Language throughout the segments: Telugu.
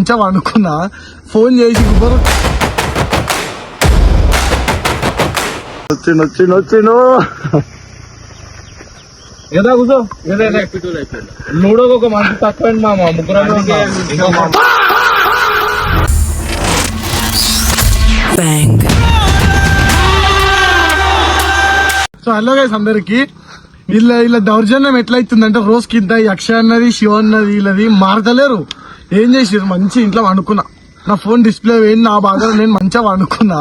మంచిగా వండుకున్నా. ఫోన్ చేసి గుబ్బరు వచ్చిండు ఏదా కూర్చో లూడోకి ఒక మంచి తక్కువ మామ ముగ్గురం. సో హలో గైస్ అందరికి. వీళ్ళ దౌర్జన్యం ఎట్లయితుందంటే రోజుకి ఇంత అక్షయ్ అన్నది శివ అన్నది వీళ్ళది మారతలేరు. ఏం చేసిరు మంచి ఇంట్లో వండుకున్నా, నా ఫోన్ డిస్ప్లే పోయింది, నా బాధలో నేను మంచిగా వండుకున్నా.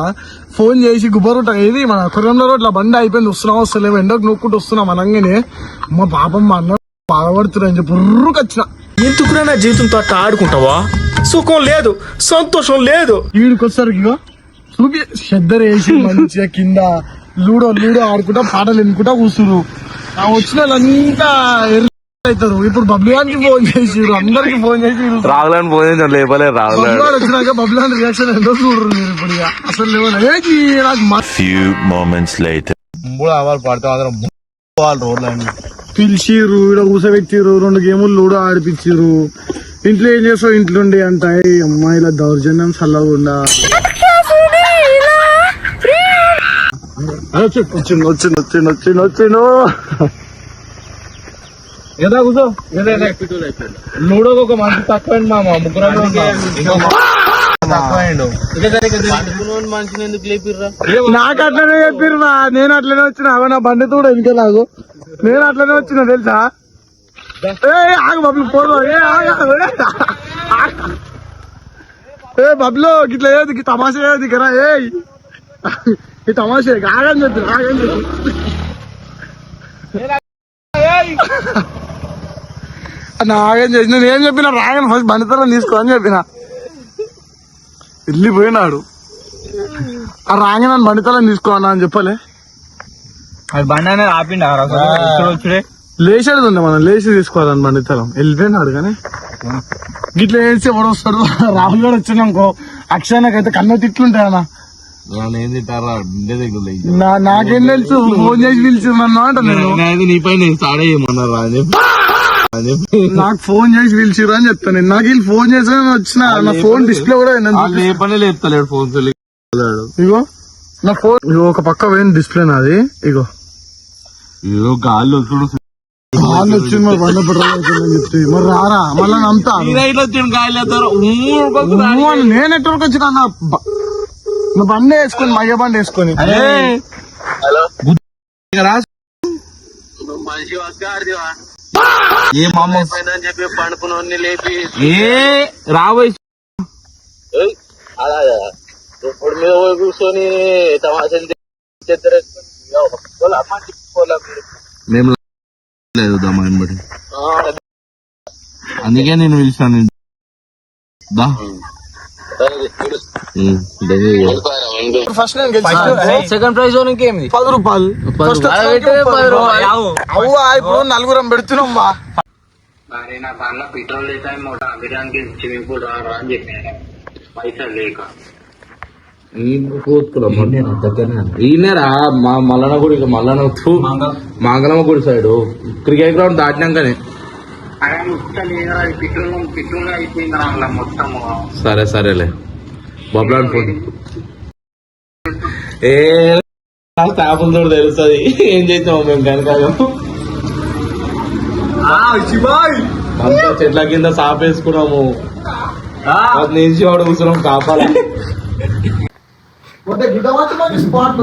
ఫోన్ చేసి గుబ్బరుట ఏది మన కొరంలో రోడ్ల బండి అయిపోయింది, వస్తలేము ఎండకు నొక్కుంటూ వస్తున్నాం అనగానే మా పాపం మా అన్న బాధపడుతున్నారని చెప్పి బుర్రుకు వచ్చిన. ఎందుకురా నా జీవితంతో అట్లా ఆడుకుంటావా? సుఖం లేదు, సంతోషం లేదు. వీడికి వచ్చారు ఇగో చూపి చెద్దరు వేసి మంచిగా కింద లూడో ఆడుకుంటా పాటలు ఎన్నుకుంటా కూర్చురు. వచ్చిన వాళ్ళంతా అవుతారు. ఇప్పుడు బబ్లుగానికి ఫోన్ చేసిరు, అందరికి ఫోన్ చేసి రాగులని ఫోన్ చేసి లేపలేదు. రాగులు వచ్చినాక బబ్లుగాని రియాక్షన్ ఎంతో చూడరు మీరు ఇప్పుడు. అసలు పిలిచిర్రు, ఇక్కడ కూసబెట్టిర్రు, 2 గేములు లూడో ఆడిపించిర్రు. ఇంట్లో ఏం చేస్తావు ఇంట్లో ఉండి అంట అమ్మాయిల దౌర్జన్యం చల్లకుండా. వచ్చిండు ఏదా కూర్చో లూడోకి ఒక మంచి తక్కువ మామ ముగ్గురం. నాకు అట్లనే చెప్పిర్రా, నేను అట్లనే వచ్చిన. అవ నా బండి కూడా వెనుక నాకు, నేను అట్లనే వచ్చిన తెలుసా. ఆగు బబ్లు పోదు, ఏ బబ్లు గిట్లా ఏది తమాషా ఏది కదా, ఈ తమాషే ఆగని చెప్పి నాగేం చేసిన. నేను చెప్పిన రాగని ఫస్ట్ బండితరం తీసుకో అని చెప్పిన. వెళ్ళిపోయినాడు. ఆ రాగ నన్ను బండితరం తీసుకోనా అని చెప్పలే. అది బండి అనేది ఆపిండి లేచేది ఉంది, మనం లేచి తీసుకోవాలని బండితరం. వెళ్ళిపోయినాడు కానీ గిట్లా వేసి ఎవడు వస్తాడు. రాహుల్ గారు వచ్చినాకో అక్షయ్ కన్న తిట్లుంటాయి అన్న. నాకేం తెలుసు, ఫోన్ చేసి పిలిచిందన్నా అంట. నేను నీపై నేను స్టార్ట్ చేయమన్నారా అని నాకు ఫోన్ చేసి పిలిచిరా అని చెప్తాను. నాకు వీళ్ళు ఫోన్ చేసి వచ్చిన నా ఫోన్ డిస్ప్లే కూడా ఏ పని లేపుతలేడు. ఫోన్ ఇగో నా ఫోన్ ఇగో ఒక పక్క పోయింది డిస్ప్లే నాది. ఇగో గాల్లో వాళ్ళు వచ్చింది మరి బండి పెట్రోల్ చెప్తే మరి రారా మళ్ళీ నమ్ముతా. నేను నెట్వర్క్ వచ్చిన నా బండి వేసుకొని మయ్య బండి వేసుకొని చెప్పి పండుకుని లేపి రాబోయ్ ఇప్పుడు మీద పోయి కూర్చొని మేము లేదు దమ్మాయిని బట్టి, అందుకే నేను పిలిచాను. ఫస్ట్ సెకండ్ ప్రైజ్ ఇంకేమి 10 రూపాయలు. ఇప్పుడు నలుగురం పెడుతున్నాం. పెట్రోల్ అమెరికానికి స్విమ్మింగ్ పూల్ రా అని చెప్పాను, పైసలు లేక. ఈయనరా మా మల్లన్న గుడి, మల్లన్న మంగళమ్మ గుడి సైడ్ క్రికెట్ గ్రౌండ్ దాటినాకనే. పెట్రోల్ అయిపోయింది మొత్తము. సరేలే బబ్లాన్ ఫోన్ ఏ చేపలతో తెలుస్తుంది ఏం చేస్తాము మేము కనుక. అంతా చెట్ల కింద సాపేసుకున్నాము, నుంచి వాడు కూర్చున్నాం కాపాలా. స్పాట్